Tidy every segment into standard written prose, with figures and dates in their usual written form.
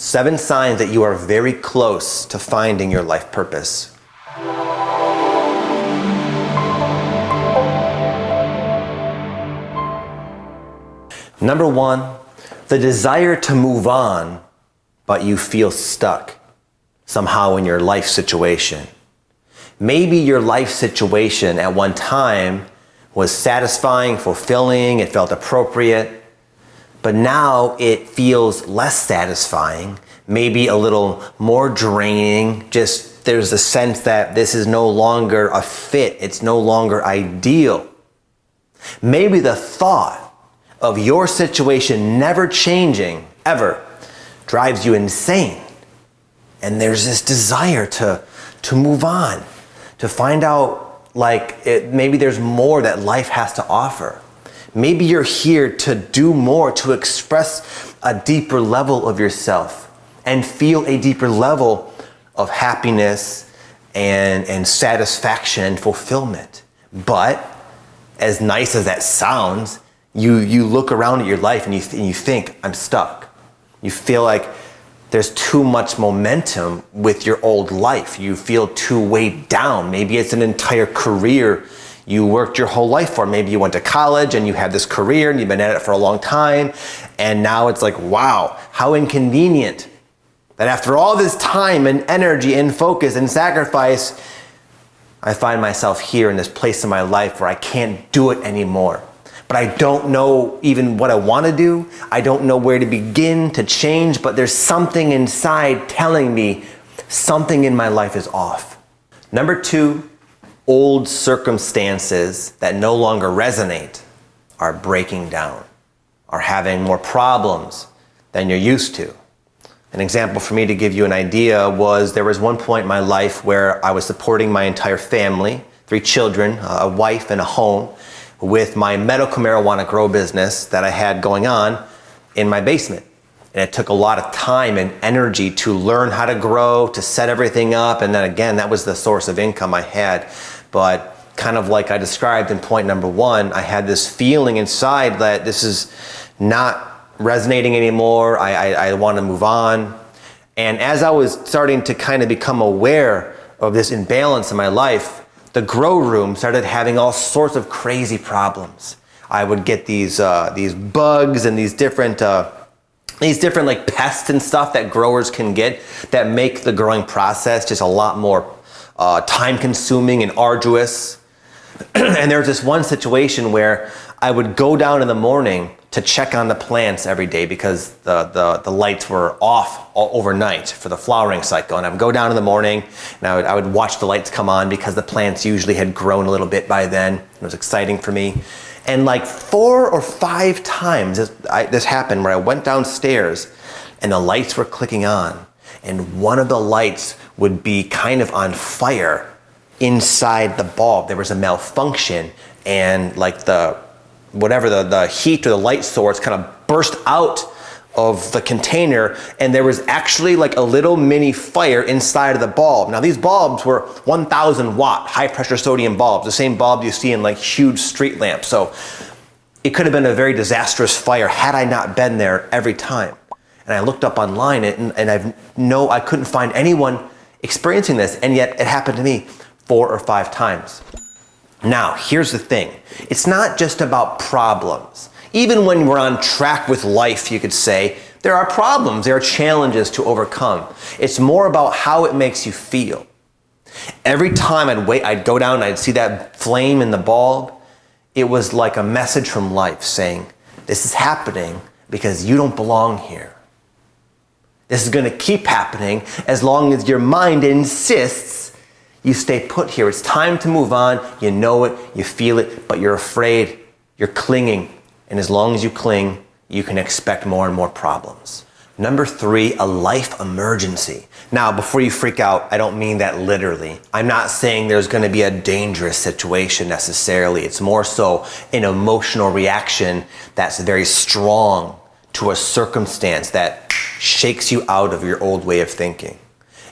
7 signs that you are very close to finding your life purpose. Number 1, the desire to move on, but you feel stuck somehow in your life situation. Maybe your life situation at one time was satisfying, fulfilling, it felt appropriate, but now it feels less satisfying, maybe a little more draining. Just there's a sense that this is no longer a fit, it's no longer ideal. Maybe the thought of your situation never changing, ever, drives you insane. And there's this desire to move on, to find out maybe there's more that life has to offer. Maybe you're here to do more, to express a deeper level of yourself and feel a deeper level of happiness and satisfaction and fulfillment. But as nice as that sounds, you look around at your life and you think, I'm stuck. You feel like there's too much momentum with your old life. You feel too weighed down. Maybe it's an entire career you worked your whole life for. Maybe you went to college and you had this career and you've been at it for a long time. And now it's like, wow, how inconvenient that after all this time and energy and focus and sacrifice, I find myself here in this place in my life where I can't do it anymore. But I don't know even what I want to do. I don't know where to begin to change, but there's something inside telling me something in my life is off. Number 2, old circumstances that no longer resonate are breaking down, are having more problems than you're used to. An example for me to give you an idea was there was one point in my life where I was supporting my entire family, 3 children, a wife and a home, with my medical marijuana grow business that I had going on in my basement. And it took a lot of time and energy to learn how to grow, to set everything up. And then again, that was the source of income I had. But kind of like I described in point number 1, I had this feeling inside that this is not resonating anymore. I want to move on. And as I was starting to kind of become aware of this imbalance in my life, the grow room started having all sorts of crazy problems. I would get these bugs and these different like pests and stuff that growers can get that make the growing process just a lot more time consuming and arduous. And there was this one situation where I would go down in the morning to check on the plants every day because the lights were off overnight for the flowering cycle. And I would go down in the morning and I would watch the lights come on because the plants usually had grown a little bit by then. It was exciting for me. And like 4 or 5 times this happened where I went downstairs and the lights were clicking on and one of the lights would be kind of on fire inside the bulb. There was a malfunction and like the heat or the light source kind of burst out of the container and there was actually like a little mini fire inside of the bulb. Now these bulbs were 1,000 watt high pressure sodium bulbs, the same bulb you see in like huge street lamps. So it could have been a very disastrous fire had I not been there every time. And I looked up online and I couldn't find anyone experiencing this, and yet it happened to me 4 or 5 times. Now, here's the thing. It's not just about problems. Even when we're on track with life, you could say, there are problems, there are challenges to overcome. It's more about how it makes you feel. Every time I'd go down and I'd see that flame in the bulb, it was like a message from life saying, this is happening because you don't belong here. This is going to keep happening as long as your mind insists you stay put here. It's time to move on. You know it, you feel it, but you're afraid, you're clinging. And as long as you cling, you can expect more and more problems. Number 3, a life emergency. Now, before you freak out, I don't mean that literally. I'm not saying there's going to be a dangerous situation necessarily. It's more so an emotional reaction that's very strong to a circumstance that shakes you out of your old way of thinking.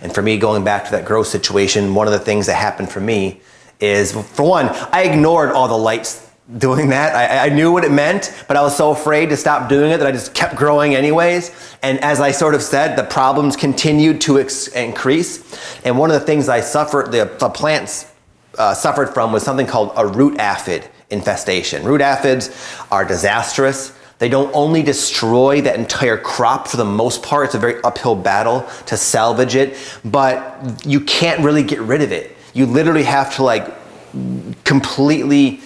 And for me, going back to that growth situation, one of the things that happened for me is, for one, I ignored all the lights doing that. I knew what it meant, but I was so afraid to stop doing it that I just kept growing anyways. And as I sort of said, the problems continued to increase. And one of the things I suffered, the plants suffered from was something called a root aphid infestation. Root aphids are disastrous. They don't only destroy that entire crop for the most part, it's a very uphill battle to salvage it, but you can't really get rid of it. You literally have to like completely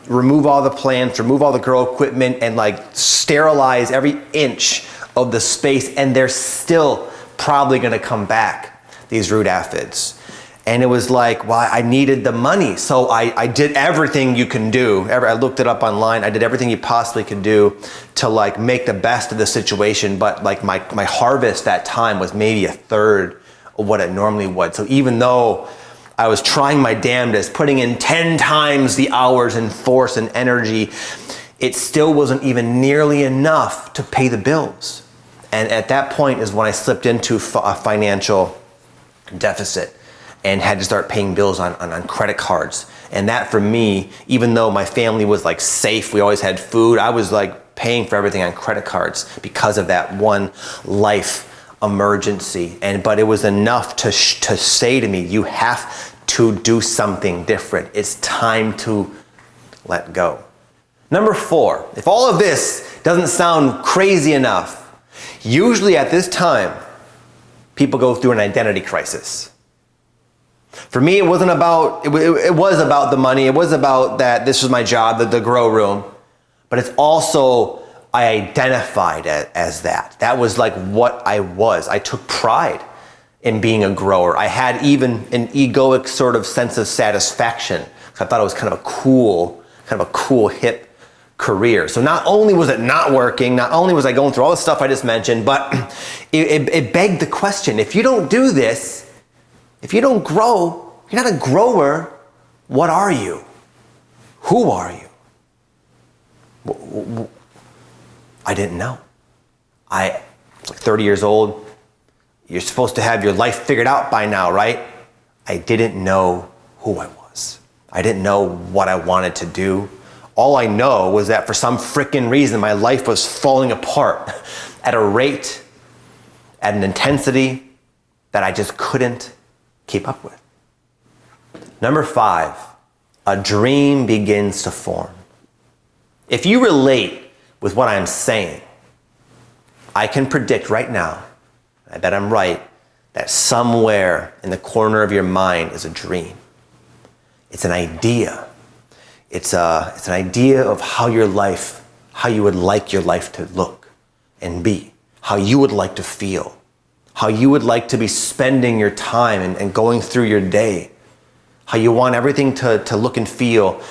remove all the plants, remove all the grow equipment, and like sterilize every inch of the space, and they're still probably gonna come back, these root aphids. And it was like, well, I needed the money. So I did everything you can do. I looked it up online. I did everything you possibly could do to like make the best of the situation. But like my harvest that time was maybe a third of what it normally would. So even though I was trying my damnedest, putting in 10 times the hours and force and energy, it still wasn't even nearly enough to pay the bills. And at that point is when I slipped into a financial deficit and had to start paying bills on credit cards. And that for me, even though my family was like safe, we always had food, I was like paying for everything on credit cards because of that one life emergency. But it was enough to say to me, you have to do something different. It's time to let go. Number 4, if all of this doesn't sound crazy enough, usually at this time, people go through an identity crisis. For me, it wasn't about, it was about the money. It was about that this was my job, the grow room. But it's also, I identified as that. That was like what I was. I took pride in being a grower. I had even an egoic sort of sense of satisfaction. I thought it was kind of a cool hip career. So not only was it not working, not only was I going through all the stuff I just mentioned, but it begged the question, if you don't do this, if you don't grow, you're not a grower, what are you? Who are you? I didn't know. I was like 30 years old. You're supposed to have your life figured out by now, right? I didn't know who I was. I didn't know what I wanted to do. All I know was that for some frickin' reason, my life was falling apart at a rate, at an intensity that I just couldn't keep up with. Number 5, a dream begins to form. If you relate with what I'm saying, I can predict right now, I bet I'm right, that somewhere in the corner of your mind is a dream. It's an idea. It's an idea of how you would like your life to look and be, how you would like to feel, how you would like to be spending your time and going through your day, how you want everything to look and feel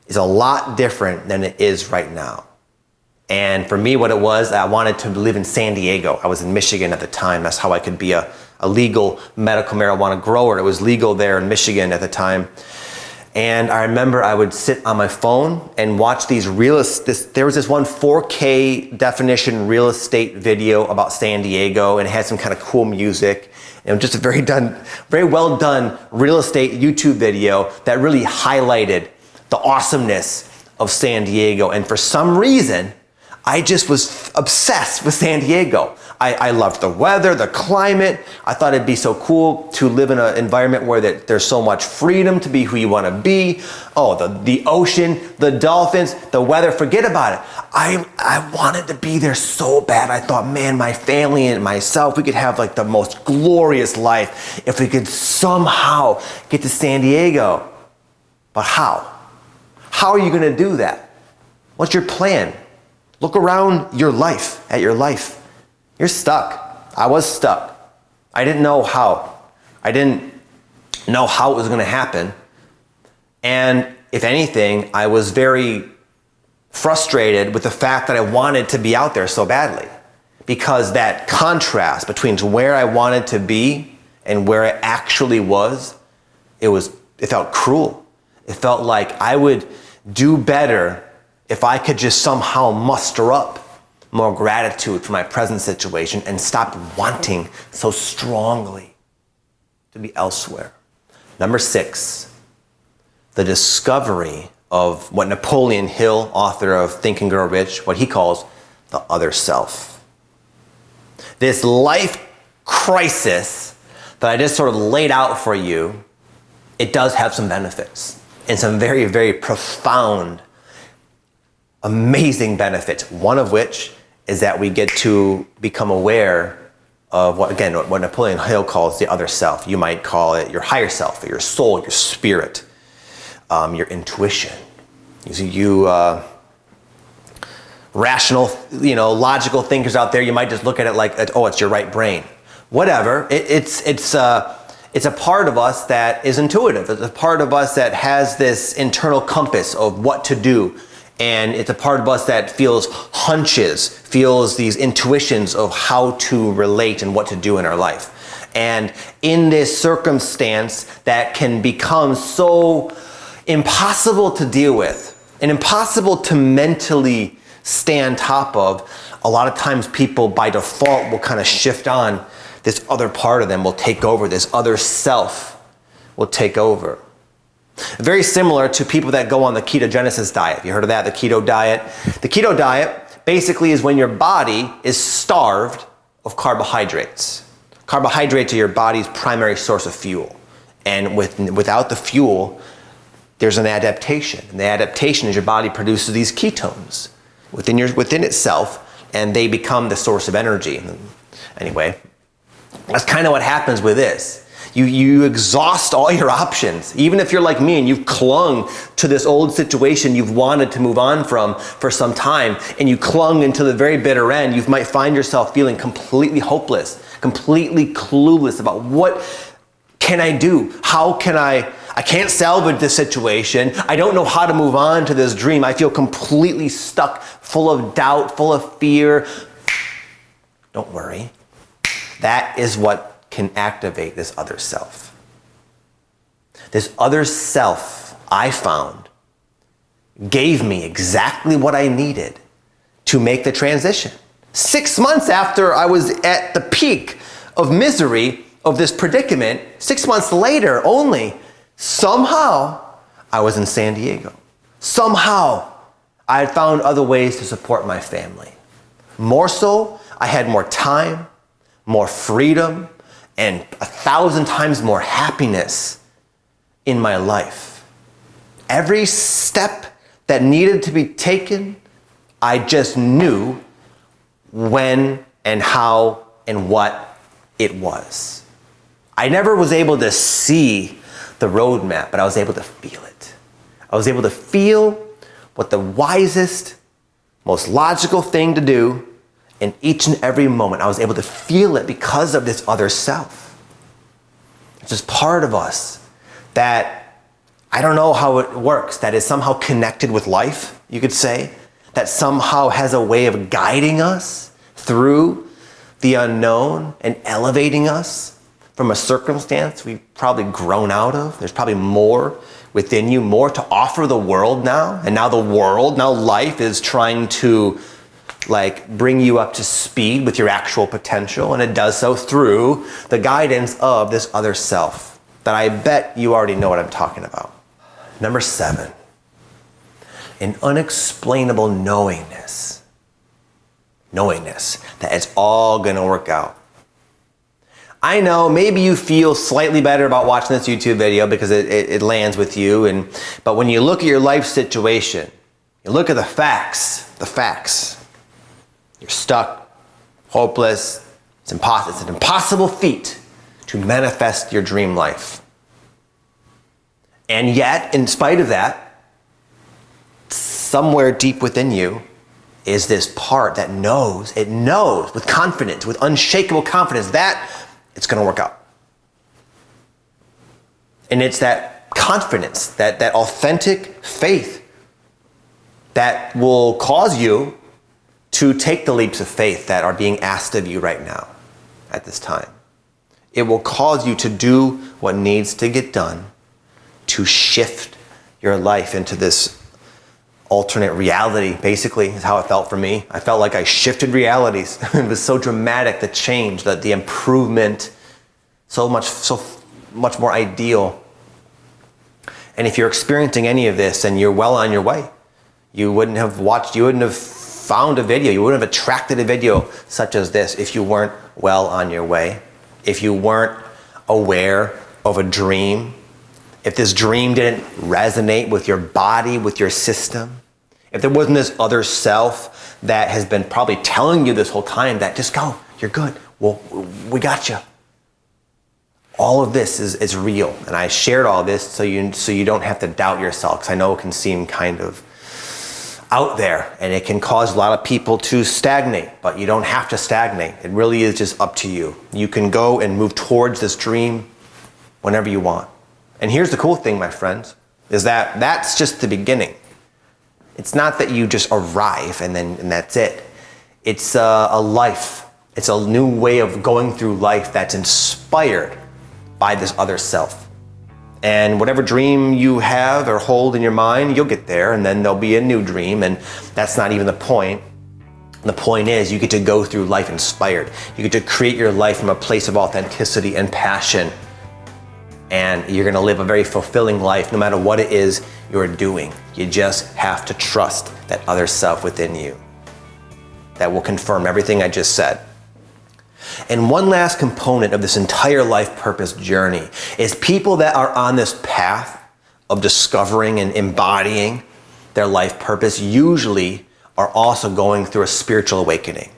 is a lot different than it is right now. And for me, what it was, I wanted to live in San Diego. I was in Michigan at the time. That's how I could be a legal medical marijuana grower. It was legal there in Michigan at the time. And I remember I would sit on my phone and watch there was this one 4K definition real estate video about San Diego, and it had some kind of cool music. And just a very well done real estate YouTube video that really highlighted the awesomeness of San Diego. And for some reason, I just was obsessed with San Diego. I loved the weather, the climate. I thought it'd be so cool to live in an environment where there's so much freedom to be who you want to be. Oh, the ocean, the dolphins, the weather, forget about it. I wanted to be there so bad. I thought, man, my family and myself, we could have like the most glorious life if we could somehow get to San Diego. But how? How are you going to do that? What's your plan? Look around your life, at your life. You're stuck. I was stuck. I didn't know how. I didn't know how it was going to happen. And if anything, I was very frustrated with the fact that I wanted to be out there so badly. Because that contrast between where I wanted to be and where I actually was, it felt cruel. It felt like I would do better if I could just somehow muster up more gratitude for my present situation and stop wanting so strongly to be elsewhere. Number 6, the discovery of what Napoleon Hill, author of Think and Grow Rich, what he calls the other self. This life crisis that I just sort of laid out for you, it does have some benefits and some very, very profound, amazing benefits. One of which is that we get to become aware of what Napoleon Hill calls the other self. You might call it your higher self, your soul, your spirit, your intuition. You rational, logical thinkers out there, you might just look at it like, oh, it's your right brain. Whatever. It's a part of us that is intuitive. It's a part of us that has this internal compass of what to do. And it's a part of us that feels hunches, feels these intuitions of how to relate and what to do in our life. And in this circumstance that can become so impossible to deal with and impossible to mentally stay on top of, a lot of times people by default will kind of shift on. This other part of them will take over. This other self will take over. Very similar to people that go on the ketogenesis diet. Have you heard of that, the keto diet? The keto diet basically is when your body is starved of carbohydrates. Carbohydrates are your body's primary source of fuel. And without the fuel, there's an adaptation. And the adaptation is your body produces these ketones within itself, and they become the source of energy. Anyway, that's kind of what happens with this. You exhaust all your options. Even if you're like me and you've clung to this old situation you've wanted to move on from for some time, and you clung into the very bitter end, you might find yourself feeling completely hopeless, completely clueless about what can I do? How can I can't salvage this situation. I don't know how to move on to this dream. I feel completely stuck, full of doubt, full of fear. Don't worry. That is what can activate this other self. This other self, I found, gave me exactly what I needed to make the transition. 6 months after I was at the peak of misery of this predicament, 6 months later only, somehow I was in San Diego. Somehow I had found other ways to support my family. More so, I had more time, more freedom, and 1,000 times more happiness in my life. Every step that needed to be taken, I just knew when and how and what it was. I never was able to see the roadmap, but I was able to feel it. I was able to feel what the wisest, most logical thing to do in each and every moment. I was able to feel it because of this other self. It's just part of us that, I don't know how it works, that is somehow connected with life, you could say, that somehow has a way of guiding us through the unknown and elevating us from a circumstance we've probably grown out of. There's probably more within you, more to offer the world now. And now life is trying to bring you up to speed with your actual potential, and it does so through the guidance of this other self that I bet you already know what I'm talking about. Number 7, an unexplainable knowingness. Knowingness that it's all gonna work out. I know maybe you feel slightly better about watching this YouTube video because it lands with you, but when you look at your life situation, you look at the facts. You're stuck, hopeless. It's an impossible feat to manifest your dream life. And yet, in spite of that, somewhere deep within you is this part that knows with confidence, with unshakable confidence, that it's going to work out. And it's that confidence, that authentic faith that will cause you to take the leaps of faith that are being asked of you right now, at this time. It will cause you to do what needs to get done to shift your life into this alternate reality, basically, is how it felt for me. I felt like I shifted realities. It was so dramatic, the change, the improvement, so much more ideal. And if you're experiencing any of this, then you're well on your way. You wouldn't have found a video, you wouldn't have attracted a video such as this if you weren't well on your way. If you weren't aware of a dream, if this dream didn't resonate with your body, with your system, if there wasn't this other self that has been probably telling you this whole time that just go, you're good, well, we got you. All of this is real, and I shared all this so you don't have to doubt yourself, because I know it can seem kind of out there and it can cause a lot of people to stagnate, but you don't have to stagnate. It really is just up to you. You can go and move towards this dream whenever you want. And here's the cool thing, my friends, is that that's just the beginning. It's not that you just arrive and that's it. It's a life. It's a new way of going through life that's inspired by this other self. And whatever dream you have or hold in your mind, you'll get there, and then there'll be a new dream, and that's not even the point. The point is you get to go through life inspired. You get to create your life from a place of authenticity and passion, and you're gonna live a very fulfilling life no matter what it is you're doing. You just have to trust that other self within you that will confirm everything I just said. And one last component of this entire life purpose journey is people that are on this path of discovering and embodying their life purpose usually are also going through a spiritual awakening.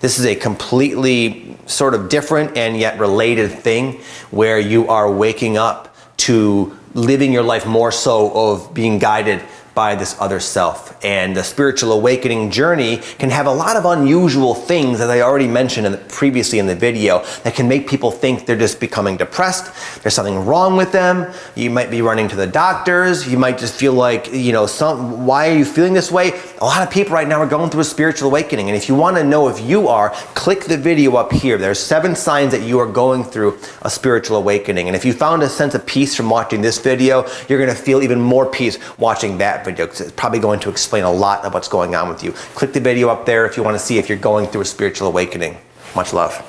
This is a completely sort of different and yet related thing where you are waking up to living your life more so of being guided by this other self. And the spiritual awakening journey can have a lot of unusual things, as I already mentioned previously in the video, that can make people think they're just becoming depressed. There's something wrong with them. You might be running to the doctors. You might just feel like, why are you feeling this way? A lot of people right now are going through a spiritual awakening. And if you want to know if you are, click the video up here. There's 7 signs that you are going through a spiritual awakening. And if you found a sense of peace from watching this video, you're going to feel even more peace watching that video, because it's probably going to explain a lot of what's going on with you. Click the video up there if you want to see if you're going through a spiritual awakening. Much love.